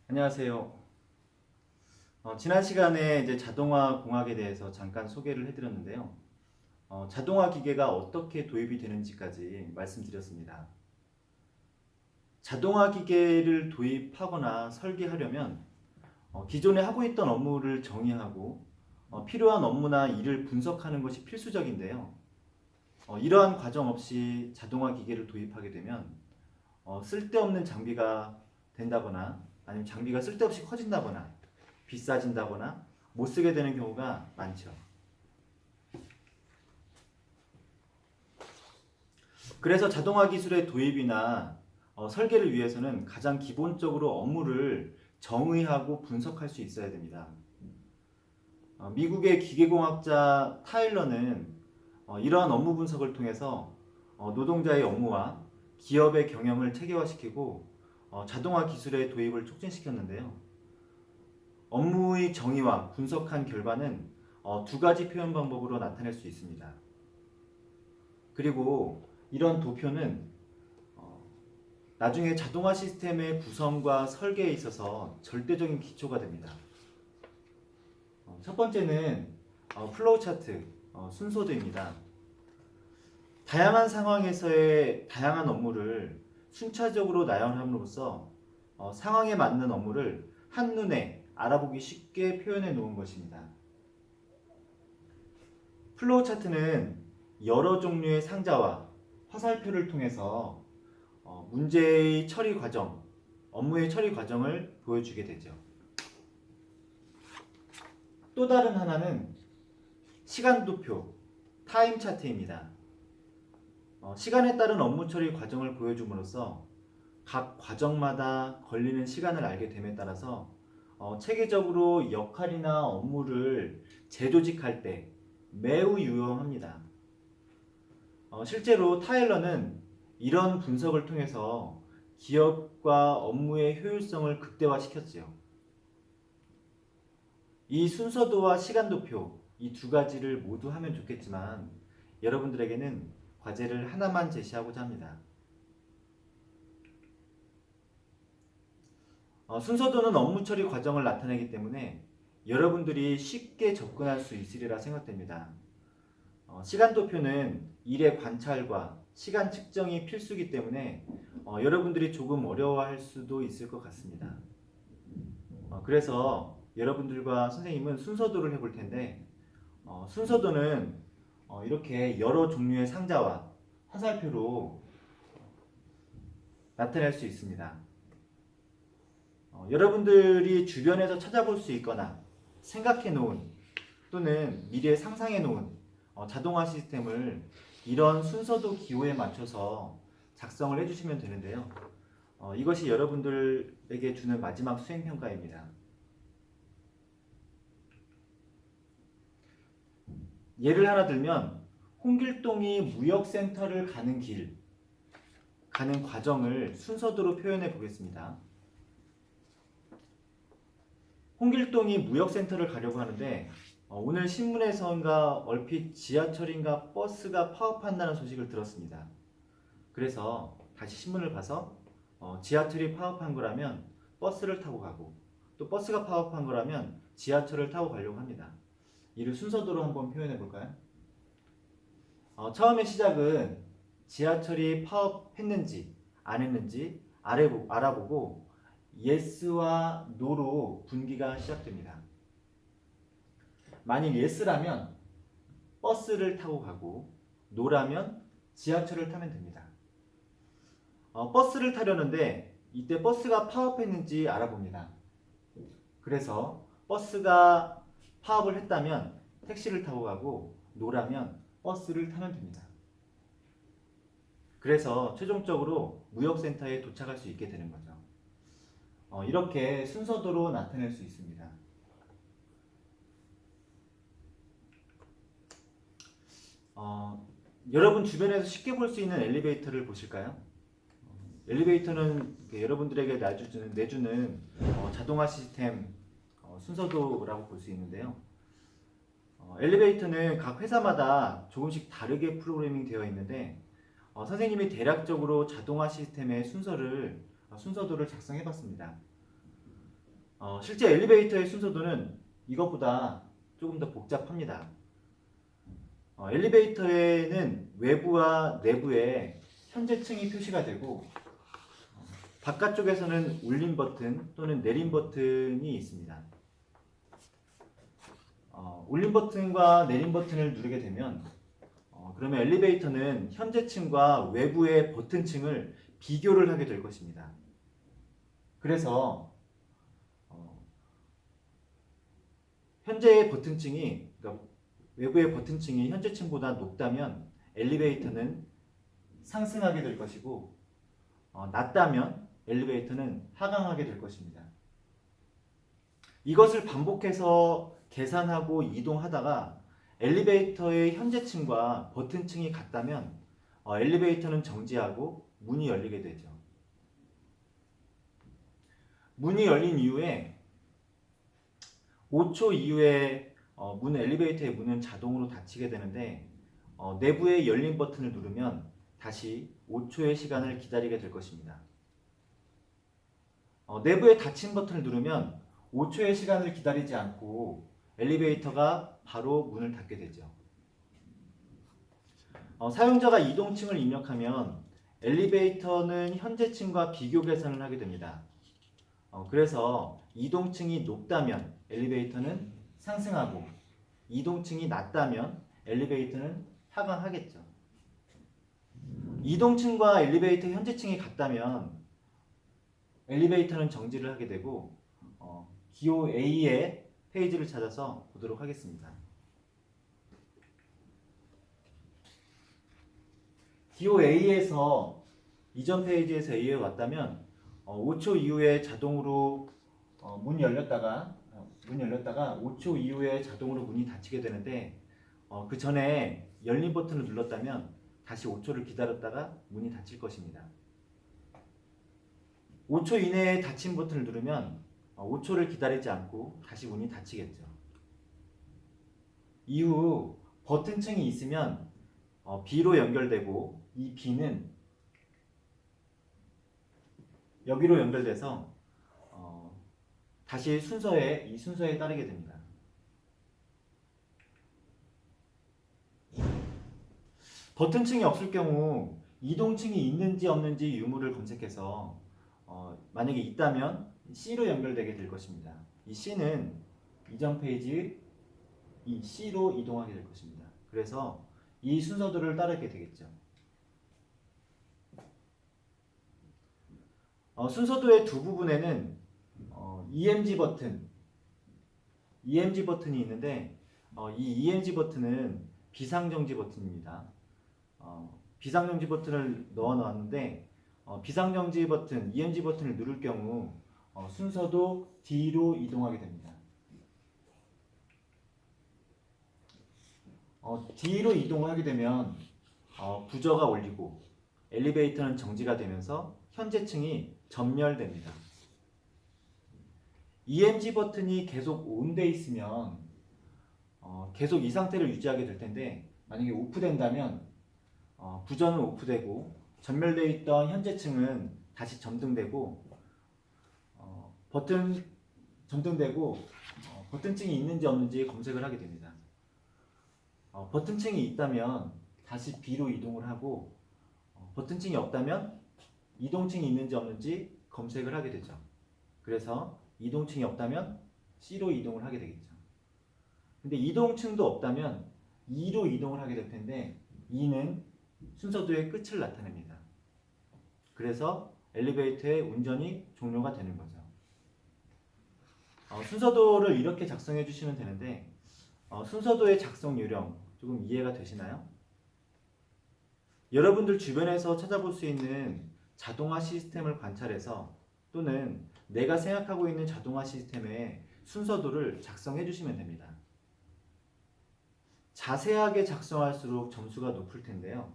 안녕하세요. 지난 시간에 이제 자동화 공학에 대해서 잠깐 소개를 해드렸는데요. 자동화 기계가 어떻게 도입이 되는지까지 말씀드렸습니다. 자동화 기계를 도입하거나 설계하려면 기존에 하고 있던 업무를 정의하고 필요한 업무나 일을 분석하는 것이 필수적인데요. 이러한 과정 없이 자동화 기계를 도입하게 되면 쓸데없는 장비가 된다거나 아니면 장비가 쓸데없이 커진다거나 비싸진다거나 못 쓰게 되는 경우가 많죠. 그래서 자동화 기술의 도입이나 설계를 위해서는 가장 기본적으로 업무를 정의하고 분석할 수 있어야 됩니다. 미국의 기계공학자 타일러는 이러한 업무 분석을 통해서 노동자의 업무와 기업의 경영을 체계화시키고 자동화 기술의 도입을 촉진시켰는데요. 업무의 정의와 분석한 결과는 두 가지 표현 방법으로 나타낼 수 있습니다. 그리고 이런 도표는 나중에 자동화 시스템의 구성과 설계에 있어서 절대적인 기초가 됩니다. 첫 번째는 플로우 차트, 순서도입니다. 다양한 상황에서의 다양한 업무를 순차적으로 나열함으로써 상황에 맞는 업무를 한눈에 알아보기 쉽게 표현해 놓은 것입니다. 플로우 차트는 여러 종류의 상자와 화살표를 통해서 문제의 처리 과정, 업무의 처리 과정을 보여주게 되죠. 또 다른 하나는 시간도표, 타임 차트입니다. 시간에 따른 업무 처리 과정을 보여줌으로써 각 과정마다 걸리는 시간을 알게 됨에 따라서 체계적으로 역할이나 업무를 재조직할 때 매우 유용합니다. 실제로 타일러는 이런 분석을 통해서 기업과 업무의 효율성을 극대화시켰지요. 이 순서도와 시간도표, 이 두 가지를 모두 하면 좋겠지만 여러분들에게는 과제를 하나만 제시하고자 합니다. 순서도는 업무 처리 과정을 나타내기 때문에 여러분들이 쉽게 접근할 수 있으리라 생각됩니다. 시간도표는 일의 관찰과 시간 측정이 필수이기 때문에 여러분들이 조금 어려워할 수도 있을 것 같습니다. 그래서 여러분들과 선생님은 순서도를 해볼 텐데 순서도는 이렇게 여러 종류의 상자와 화살표로 나타낼 수 있습니다. 여러분들이 주변에서 찾아볼 수 있거나 생각해 놓은 또는 미래에 상상해 놓은 자동화 시스템을 이런 순서도 기호에 맞춰서 작성을 해주시면 되는데요. 이것이 여러분들에게 주는 마지막 수행평가입니다. 예를 하나 들면 홍길동이 무역센터를 가는 과정을 순서도로 표현해 보겠습니다. 홍길동이 무역센터를 가려고 하는데 오늘 신문에서인가 얼핏 지하철인가 버스가 파업한다는 소식을 들었습니다. 그래서 다시 신문을 봐서 지하철이 파업한 거라면 버스를 타고 가고 또 버스가 파업한 거라면 지하철을 타고 가려고 합니다. 이를 순서도로 한번 표현해 볼까요? 처음에 시작은 지하철이 파업했는지 안 했는지 알아보고 yes와 no로 분기가 시작됩니다. 만일 yes라면 버스를 타고 가고 no라면 지하철을 타면 됩니다. 버스를 타려는데 이때 버스가 파업했는지 알아봅니다. 그래서 버스가 파업을 했다면 택시를 타고 가고 no라면 버스를 타면 됩니다. 그래서 최종적으로 무역센터에 도착할 수 있게 되는 거죠. 이렇게 순서도로 나타낼 수 있습니다. 여러분 주변에서 쉽게 볼 수 있는 엘리베이터를 보실까요? 엘리베이터는 여러분들에게 내주는 자동화 시스템 순서도라고 볼 수 있는데요. 엘리베이터는 각 회사마다 조금씩 다르게 프로그래밍 되어 있는데 선생님이 대략적으로 자동화 시스템의 순서도를 작성해 봤습니다. 실제 엘리베이터의 순서도는 이것보다 조금 더 복잡합니다. 엘리베이터에는 외부와 내부에 현재층이 표시가 되고 바깥쪽에서는 올림 버튼 또는 내림 버튼이 있습니다. 올림 버튼과 내림 버튼을 누르게 되면 그러면 엘리베이터는 현재층과 외부의 버튼층을 비교를 하게 될 것입니다. 그래서 현재의 버튼층이 그러니까 외부의 버튼층이 현재층보다 높다면 엘리베이터는 상승하게 될 것이고 낮다면 엘리베이터는 하강하게 될 것입니다. 이것을 반복해서 계산하고 이동하다가 엘리베이터의 현재층과 버튼층이 같다면 엘리베이터는 정지하고 문이 열리게 되죠. 문이 열린 이후에 5초 이후에 엘리베이터의 문은 자동으로 닫히게 되는데 내부의 열린 버튼을 누르면 다시 5초의 시간을 기다리게 될 것입니다. 내부의 닫힌 버튼을 누르면 5초의 시간을 기다리지 않고 엘리베이터가 바로 문을 닫게 되죠. 사용자가 이동층을 입력하면 엘리베이터는 현재층과 비교 계산을 하게 됩니다. 그래서 이동층이 높다면 엘리베이터는 상승하고 이동층이 낮다면 엘리베이터는 하강하겠죠. 이동층과 엘리베이터 현재층이 같다면 엘리베이터는 정지를 하게 되고 기호 A의 페이지를 찾아서 보도록 하겠습니다. 기호 A에서 이전 페이지에서 A에 왔다면 5초 이후에 자동으로 문이 열렸다가 5초 이후에 자동으로 문이 닫히게 되는데 그 전에 열린 버튼을 눌렀다면 다시 5초를 기다렸다가 문이 닫힐 것입니다. 5초 이내에 닫힌 버튼을 누르면 5초를 기다리지 않고 다시 문이 닫히겠죠. 이후 버튼층이 있으면 B로 연결되고 이 B는 여기로 연결돼서 다시 이 순서에 따르게 됩니다. 버튼층이 없을 경우 이동층이 있는지 없는지 유무를 검색해서 만약에 있다면 C로 연결되게 될 것입니다. 이 C는 이전 페이지 이 C로 이동하게 될 것입니다. 그래서 이 순서들을 따르게 되겠죠. 순서도의 두 부분에는 EMG 버튼이 있는데 이 EMG 버튼은 비상정지 버튼입니다. 비상정지 버튼을 넣어 놨는데 비상정지 버튼, EMG 버튼을 누를 경우 순서도 D로 이동하게 됩니다. D로 이동하게 되면 부저가 울리고 엘리베이터는 정지가 되면서 현재층이 전멸됩니다. EMG 버튼이 계속 ON돼 있으면 계속 이 상태를 유지하게 될 텐데 만약에 오프된다면 부저는 오프되고 전멸되어 있던 현재층은 다시 점등되고 버튼층이 있는지 없는지 검색을 하게 됩니다. 버튼층이 있다면 다시 B로 이동을 하고 버튼층이 없다면 이동층이 있는지 없는지 검색을 하게 되죠. 그래서 이동층이 없다면 C로 이동을 하게 되겠죠. 근데 이동층도 없다면 E로 이동을 하게 될 텐데 E는 순서도의 끝을 나타냅니다. 그래서 엘리베이터의 운전이 종료가 되는 거죠. 순서도를 이렇게 작성해 주시면 되는데 순서도의 작성 요령 조금 이해가 되시나요? 여러분들 주변에서 찾아볼 수 있는 자동화 시스템을 관찰해서 또는 내가 생각하고 있는 자동화 시스템의 순서도를 작성해 주시면 됩니다. 자세하게 작성할수록 점수가 높을 텐데요.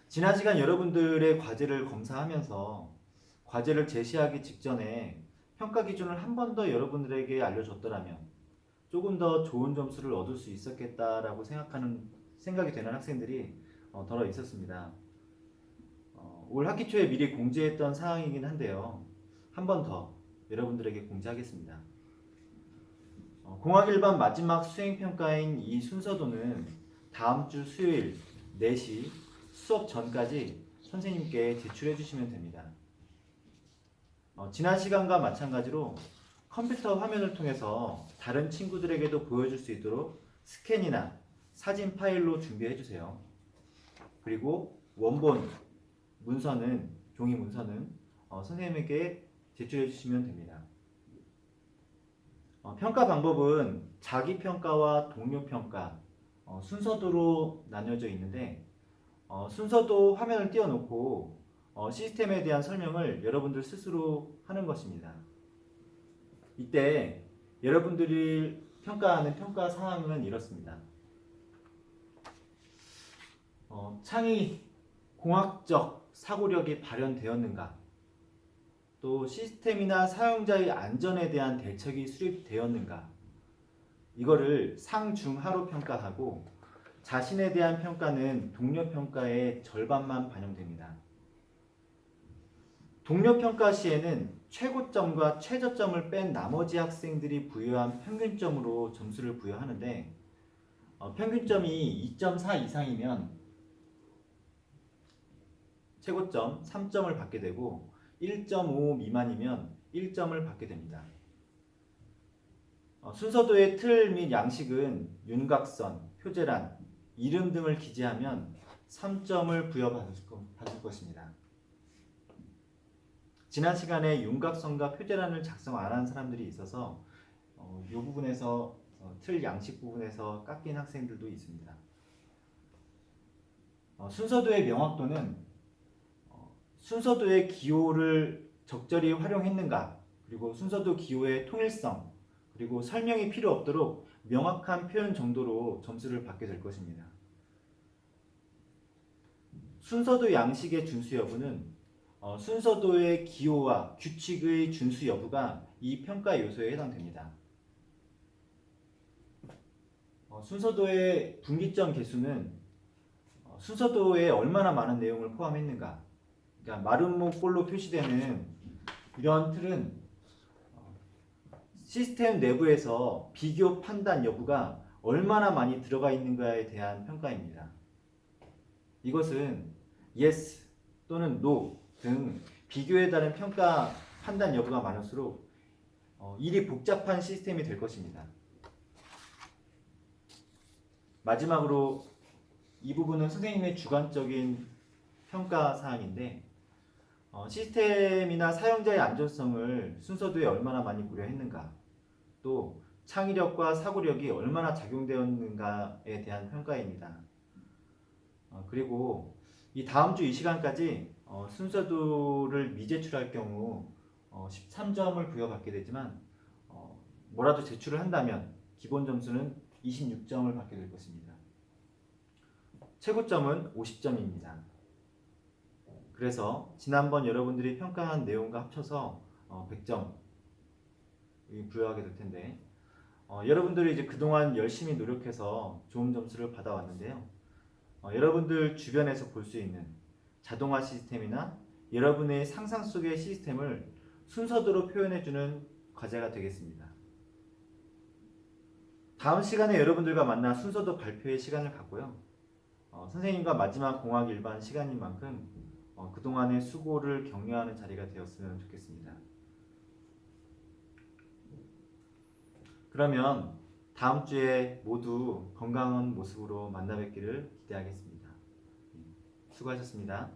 지난 시간 여러분들의 과제를 검사하면서 과제를 제시하기 직전에 평가 기준을 한 번 더 여러분들에게 알려줬더라면 조금 더 좋은 점수를 얻을 수 있었겠다라고 생각이 되는 학생들이 더러 있었습니다. 올 학기 초에 미리 공지했던 사항이긴 한데요. 한 번 더 여러분들에게 공지하겠습니다. 공학 일반 마지막 수행평가인 이 순서도는 다음 주 수요일 4시 수업 전까지 선생님께 제출해 주시면 됩니다. 지난 시간과 마찬가지로 컴퓨터 화면을 통해서 다른 친구들에게도 보여줄 수 있도록 스캔이나 사진 파일로 준비해 주세요. 그리고 원본 문서는 종이 문서는 선생님에게 제출해 주시면 됩니다. 평가 방법은 자기평가와 동료평가 순서도로 나뉘어져 있는데 순서도 화면을 띄워놓고 시스템에 대한 설명을 여러분들 스스로 하는 것입니다. 이때 여러분들이 평가하는 평가 사항은 이렇습니다. 창의 공학적 사고력이 발현되었는가? 또 시스템이나 사용자의 안전에 대한 대책이 수립되었는가? 이거를 상중하로 평가하고 자신에 대한 평가는 동료 평가의 절반만 반영됩니다. 동료 평가 시에는 최고점과 최저점을 뺀 나머지 학생들이 부여한 평균점으로 점수를 부여하는데 평균점이 2.4 이상이면 최고점 3점을 받게 되고 1.5 미만이면 1점을 받게 됩니다. 순서도의 틀 및 양식은 윤곽선, 표제란, 이름 등을 기재하면 3점을 부여받을 것입니다. 지난 시간에 윤곽선과 표제란을 작성 안 한 사람들이 있어서 이 부분에서 틀 양식 부분에서 깎인 학생들도 있습니다. 순서도의 명확도는 순서도의 기호를 적절히 활용했는가, 그리고 순서도 기호의 통일성, 그리고 설명이 필요 없도록 명확한 표현 정도로 점수를 받게 될 것입니다. 순서도 양식의 준수 여부는 순서도의 기호와 규칙의 준수 여부가 이 평가 요소에 해당됩니다. 순서도의 분기점 개수는 순서도에 얼마나 많은 내용을 포함했는가, 그러니까 마름모꼴로 표시되는 이런 틀은 시스템 내부에서 비교 판단 여부가 얼마나 많이 들어가 있는가에 대한 평가입니다. 이것은 yes 또는 no 등 비교에 따른 평가 판단 여부가 많을수록 일이 복잡한 시스템이 될 것입니다. 마지막으로 이 부분은 선생님의 주관적인 평가 사항인데 시스템이나 사용자의 안전성을 순서도에 얼마나 많이 고려했는가, 또 창의력과 사고력이 얼마나 작용되었는가에 대한 평가입니다. 그리고 이 다음 주 이 시간까지 순서도를 미제출할 경우 13점을 부여받게 되지만 뭐라도 제출을 한다면 기본 점수는 26점을 받게 될 것입니다. 최고점은 50점입니다. 그래서 지난번 여러분들이 평가한 내용과 합쳐서 100점 부여하게 될 텐데 여러분들이 이제 그동안 열심히 노력해서 좋은 점수를 받아왔는데요. 여러분들 주변에서 볼 수 있는 자동화 시스템이나 여러분의 상상 속의 시스템을 순서대로 표현해주는 과제가 되겠습니다. 다음 시간에 여러분들과 만나 순서도 발표의 시간을 갖고요. 선생님과 마지막 공학 일반 시간인 만큼 그동안의 수고를 격려하는 자리가 되었으면 좋겠습니다. 그러면 다음 주에 모두 건강한 모습으로 만나 뵙기를 기대하겠습니다. 수고하셨습니다.